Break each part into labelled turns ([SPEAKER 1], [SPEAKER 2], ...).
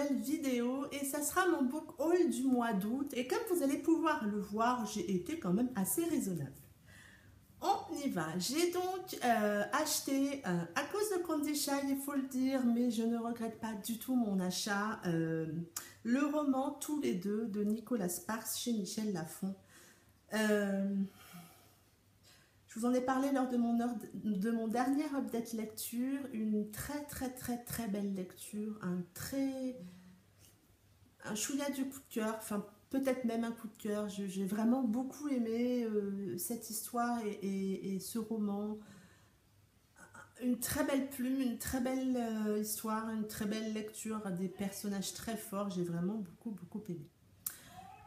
[SPEAKER 1] nouvelle vidéo et ça sera mon book haul du mois d'août. Et comme vous allez pouvoir le voir, j'ai été quand même assez raisonnable. On y va. J'ai donc acheté, à cause de Candy Shy, il faut le dire, mais je ne regrette pas du tout mon achat, le roman Tous les deux de Nicolas Sparks chez Michel Lafon. Je vous en ai parlé lors de mon dernier update lecture, une très belle lecture, un chouïa du coup de cœur, enfin peut-être même un coup de cœur. J'ai vraiment beaucoup aimé cette histoire et ce roman. Une très belle plume, une très belle histoire, une très belle lecture, des personnages très forts. J'ai vraiment beaucoup aimé.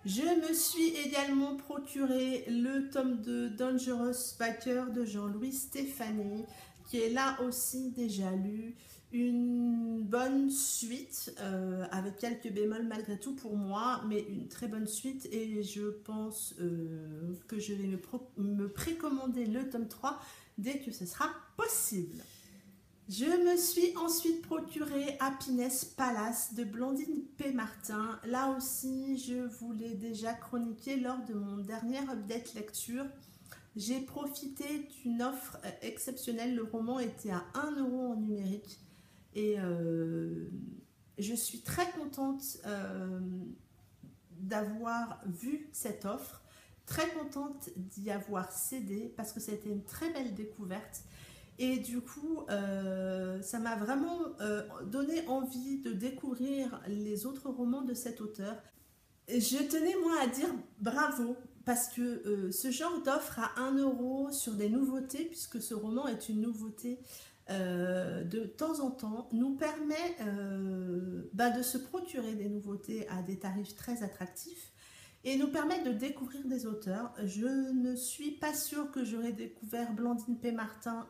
[SPEAKER 1] Je me suis également procuré le tome de Dangerous Baker de Jean-Louis Stéphanie, qui est là aussi déjà lu. Une bonne suite, avec quelques bémols malgré tout pour moi, mais une très bonne suite et je pense que je vais me précommander le tome 3 dès que ce sera possible. Je me suis ensuite procuré Happiness Palace de Blandine P. Martin. Là aussi, je vous l'ai déjà chroniqué lors de mon dernier update lecture. J'ai profité d'une offre exceptionnelle. Le roman était à 1 € en numérique. Et je suis très contente d'avoir vu cette offre. Très contente d'y avoir cédé parce que c'était une très belle découverte. Et du coup, ça m'a vraiment donné envie de découvrir les autres romans de cet auteur. Je tenais moi à dire bravo, parce que ce genre d'offre à 1 € sur des nouveautés, puisque ce roman est une nouveauté de temps en temps, nous permet de se procurer des nouveautés à des tarifs très attractifs et nous permet de découvrir des auteurs. Je ne suis pas sûre que j'aurais découvert Blandine P. Martin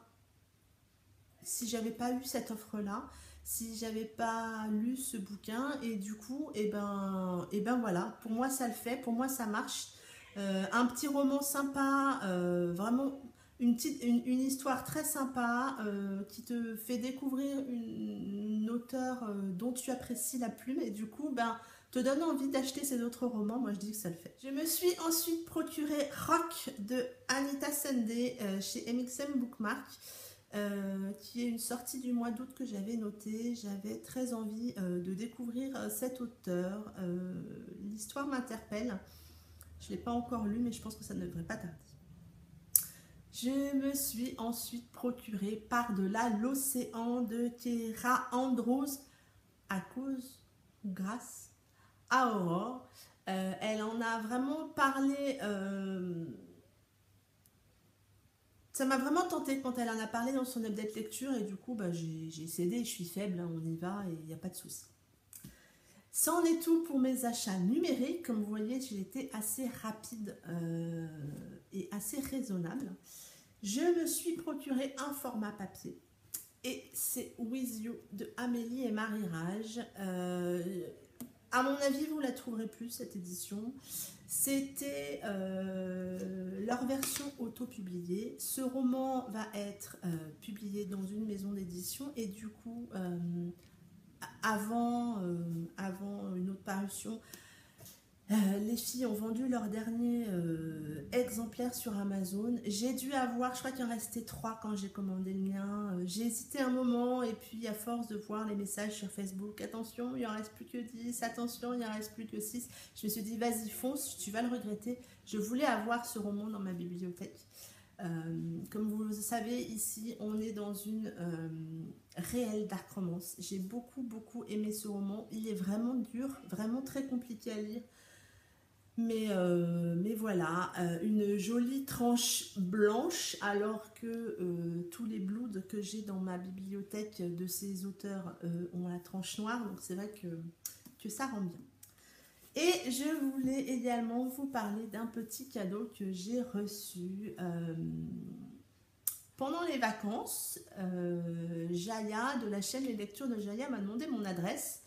[SPEAKER 1] si j'avais pas eu cette offre là, si j'avais pas lu ce bouquin, et du coup et ben voilà, pour moi ça le fait, pour moi ça marche. Un petit roman sympa, vraiment une histoire très sympa, qui te fait découvrir une auteure dont tu apprécies la plume et du coup te donne envie d'acheter ses autres romans. Moi je dis que ça le fait. Je me suis ensuite procuré Rock de Anita Sendé chez MXM Bookmark, qui est une sortie du mois d'août que j'avais notée. J'avais très envie de découvrir cet auteur. L'histoire m'interpelle. Je ne l'ai pas encore lu, mais je pense que ça ne devrait pas tarder. Je me suis ensuite procuré Par-delà l'océan de Kira Andrews, à cause ou grâce à Aurore. Elle en a vraiment parlé. Ça m'a vraiment tenté quand elle en a parlé dans son update lecture et du coup j'ai cédé, je suis faible, hein, on y va et il n'y a pas de souci. Ça en est tout pour mes achats numériques. Comme vous voyez, j'ai été assez rapide et assez raisonnable. Je me suis procuré un format papier et c'est With You de Amélie et Marie Rage. À mon avis, vous la trouverez plus cette édition. C'était leur version auto-publiée. Ce roman va être publié dans une maison d'édition et du coup, avant une autre parution, les filles ont vendu leur dernier exemplaire sur Amazon. J'ai dû avoir, je crois qu'il en restait 3 quand j'ai commandé le mien. J'ai hésité un moment et puis à force de voir les messages sur Facebook, attention, il en reste plus que 10, attention, il en reste plus que 6, je me suis dit vas-y fonce, tu vas le regretter. Je voulais avoir ce roman dans ma bibliothèque. Comme vous le savez, ici on est dans une réelle dark romance. J'ai beaucoup aimé ce roman. Il est vraiment dur, vraiment très compliqué à lire. Mais voilà, une jolie tranche blanche, alors que tous les bloods que j'ai dans ma bibliothèque de ces auteurs ont la tranche noire, donc c'est vrai que ça rend bien. Et je voulais également vous parler d'un petit cadeau que j'ai reçu pendant les vacances. Jaya, de la chaîne Les Lectures de Jaya, m'a demandé mon adresse,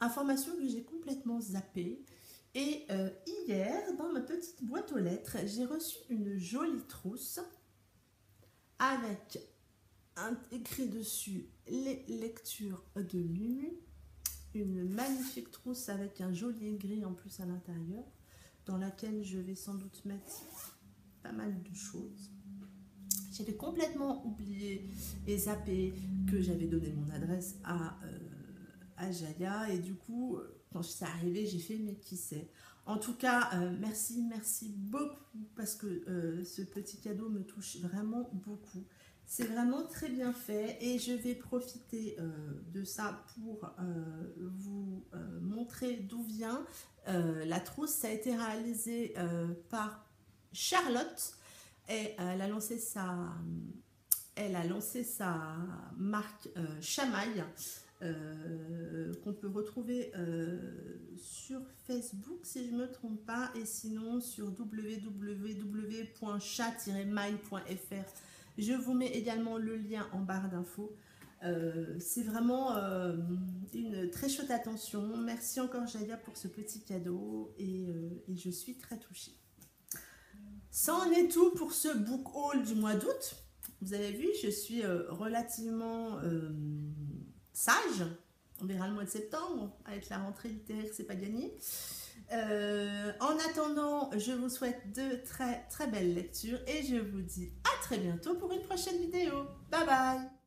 [SPEAKER 1] information que j'ai complètement zappée. Et hier, dans ma petite boîte aux lettres, j'ai reçu une jolie trousse avec écrit dessus les lectures de Mumu, une magnifique trousse avec un joli gris en plus à l'intérieur, dans laquelle je vais sans doute mettre pas mal de choses. J'avais complètement oublié et zappé que j'avais donné mon adresse à Jaya, et du coup, quand c'est arrivé, j'ai fait mais qui c'est. En tout cas, merci beaucoup, parce que ce petit cadeau me touche vraiment beaucoup. C'est vraiment très bien fait, et je vais profiter de ça pour vous montrer d'où vient la trousse. Ça a été réalisé par Charlotte, et elle a lancé sa marque Chamaille, qu'on peut retrouver sur Facebook si je ne me trompe pas, et sinon sur www.chat-mail.fr. Je vous mets également le lien en barre d'infos. C'est vraiment une très chouette attention. Merci encore Jaya pour ce petit cadeau, et je suis très touchée. Ça en est tout pour ce book haul du mois d'août. Vous avez vu, je suis relativement sage. On verra le mois de septembre. Avec la rentrée littéraire, c'est pas gagné. En attendant, je vous souhaite de très belles lectures, et je vous dis à très bientôt pour une prochaine vidéo. Bye bye!